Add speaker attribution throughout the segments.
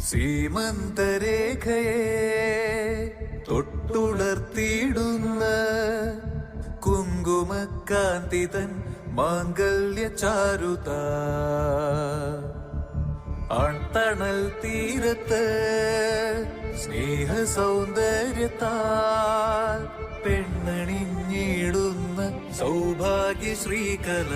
Speaker 1: സീമന്തരേഖയെ തൊട്ടുണർത്തിയിടുന്ന കുങ്കുമക്കാന്തിതൻ മാംഗല്യ ചാരുത ആൺതണൽ തീരത്ത് സ്നേഹ സൗന്ദര്യത്താൽ പെണ്ണണിഞ്ഞിടുന്ന സൗഭാഗ്യ ശ്രീകല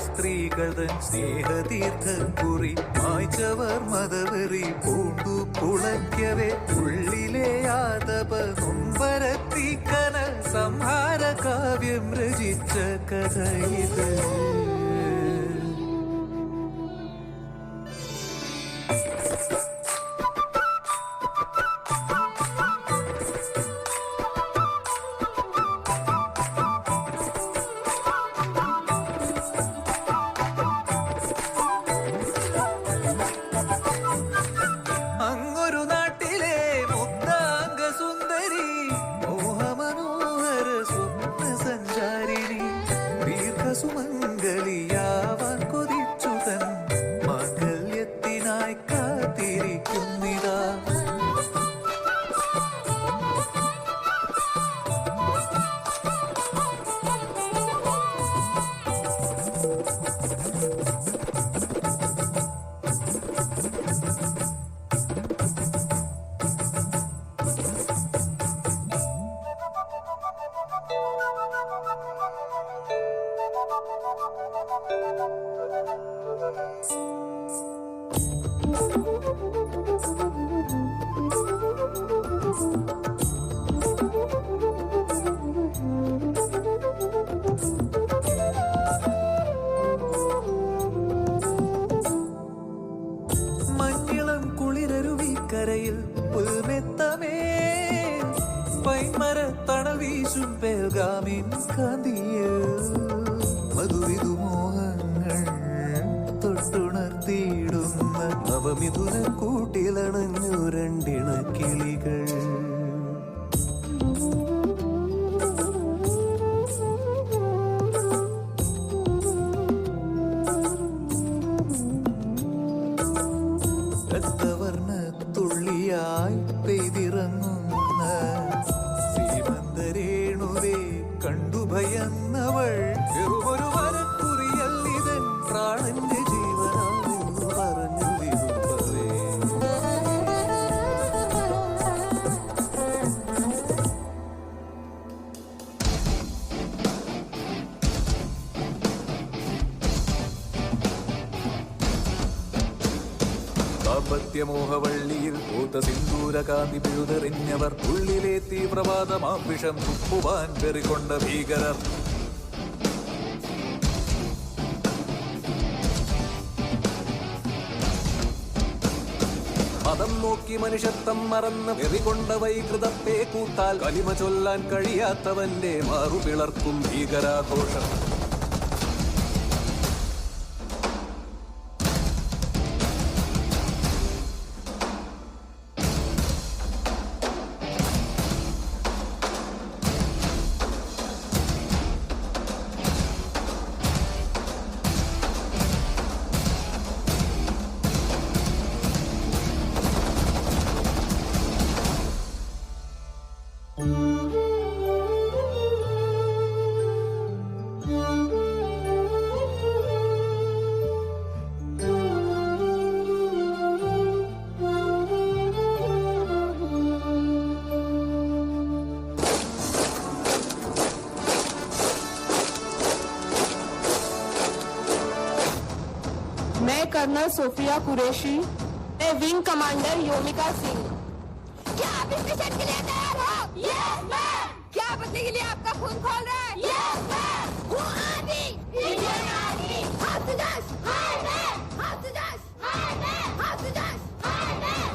Speaker 1: സ്ത്രീകളൻ സ്നേഹതീർത്ഥം കുറി മായ്ച്ചവർ മതവെറി പൂണ്ടു പുളയ്ക്കവേ ഉള്ളിലെ യാതപ നൊമ്പരത്തിക്കന സംഹാര കാവ്യം രചിച്ച കഥ ഇത്. സുമംഗലിയാവാൻ കൊതിച്ചു തൻ മാംഗല്യത്തിനായി കാത്തിരിക്കുന്നിതാ. മഞ്ഞിളം കുളിരരുവിക്കരയിൽ പുൽമെത്തമേ പൈമര തണൽ വീശും പേൽഗാമിൻ കാന്തിയിൽ മധുവിധു മോഹങ്ങൾ തൊട്ടുണർത്തിയിടുന്ന നവമിഥുന കൂട്ടിലണഞ്ഞു രണ്ടിണ കിളികൾ. രക്തവർണ്ണ തുള്ളിയായി പെയ്തിറങ്ങുന്ന സീമന്തരേണുവേ കണ്ടു ഭയന്നവൾ വെറുമൊരു വരക്കുറിയല്ലിതൻ പ്രാണന്റെ ജീവനാണെന്നു പറഞ്ഞു വിടുമ്പവേ. ദാമ്പത്യമോഹവള്ളിയിൽ പൂത്ത സിന്ദൂരകാന്തി പിഴുതെറിഞ്ഞവർ ഉള്ളിലെ തീവ്രവാദമാം വിഷം തുപ്പുവാൻ പെറികൊണ്ട ഭീകരർ. മതം നോക്കി മനുഷ്യത്വം മറന്ന് വെറികൊണ്ട വൈകൃതത്തെ കൂത്താൽ കലിമ ചൊല്ലാൻ കഴിയാത്തവന്റെ മാറുപിളർക്കും ഭീകരാഘോഷം.
Speaker 2: Colonel Sofiya Qureshi, wing commander Vyomika Singh.
Speaker 3: क्या आप इस मिशन के लिए तैयार हो? Yes ma'am. क्या बदले के लिए आपका खून खोल रहा है? Yes ma'am. वो आर्मी, इंडियन आर्मी। हाथ से दस, हाय मैम। हाथ से दस, हाय मैम। हाथ से दस, हाय मैम।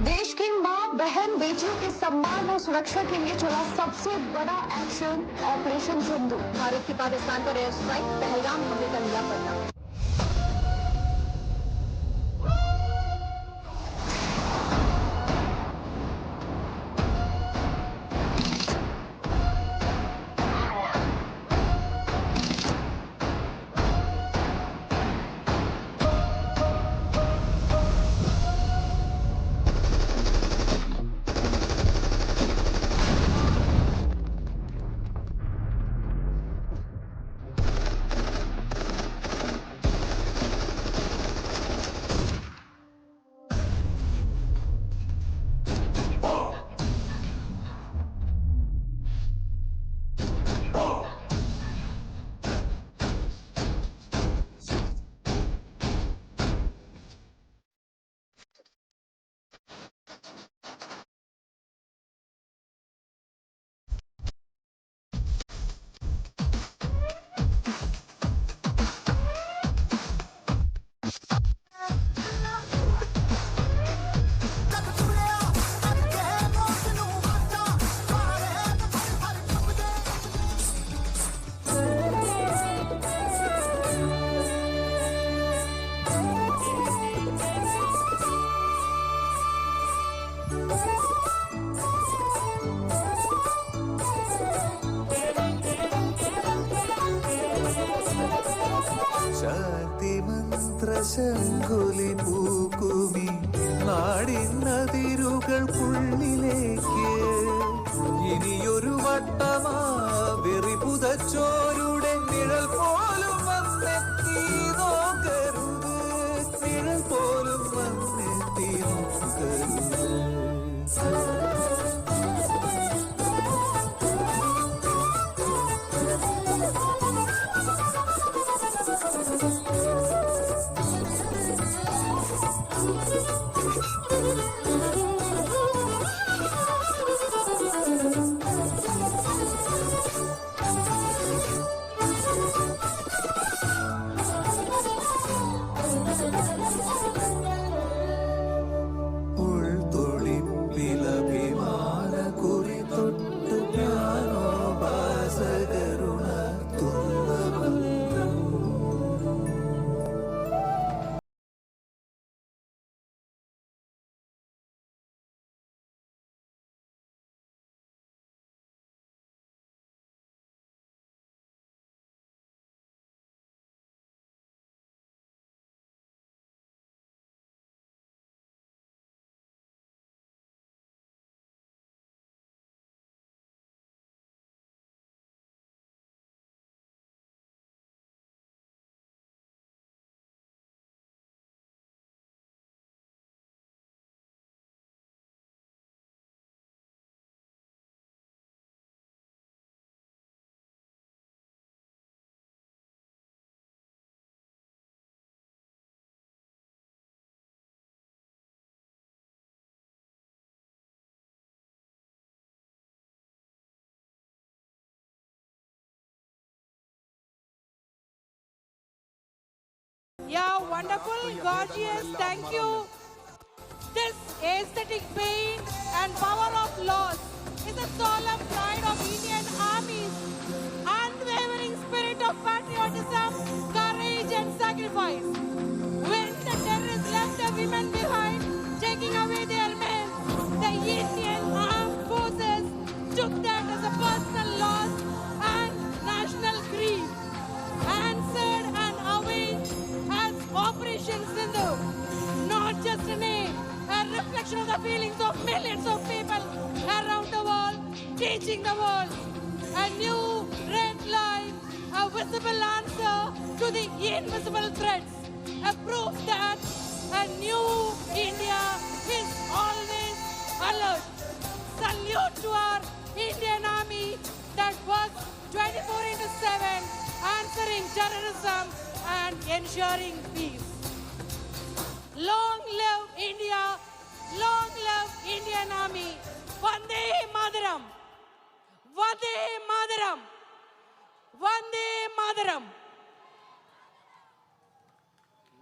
Speaker 2: देश की मां, बहन, बेटियों के सम्मान और सुरक्षा के लिए चला सबसे बड़ा एक्शन ऑपरेशन सिंधु। भारत की पाकिस्तान पर एयर स्ट्राइक, पहलगाम हमले का लिया बदला।
Speaker 1: ശംഖുലി പൂക്കുമി നാടിനതിരുകൾക്കുള്ളിലേക്ക് ഇനിയൊരു വട്ടമാ വെറി പുതച്ചോരുടെ നിഴൽ പോലും വന്നെത്തി നോക്കരുത്, നിഴൽ പോലും വന്നെത്തി നോക്കരുത്.
Speaker 4: Yeah, wonderful, gorgeous, thank you. This aesthetic pain and power of loss is a solemn pride of Indian armies, unwavering spirit of patriotism, courage and sacrifice. When the terrorists left the women behind, taking away their men, the Indian armed forces took that as a personal loss and national grief. Answered and avenged as Operation Sindhu. Not just a name, a reflection of the feelings of millions of people around the world, teaching the world a new red line, a visible answer to the invisible threats, a proof that a new India is always alert. Salute to our Indian Army that works 24/7, answering terrorism and ensuring peace. Long live India, long live Indian Army. Vande Mataram, Vande Mataram, Vande Mataram.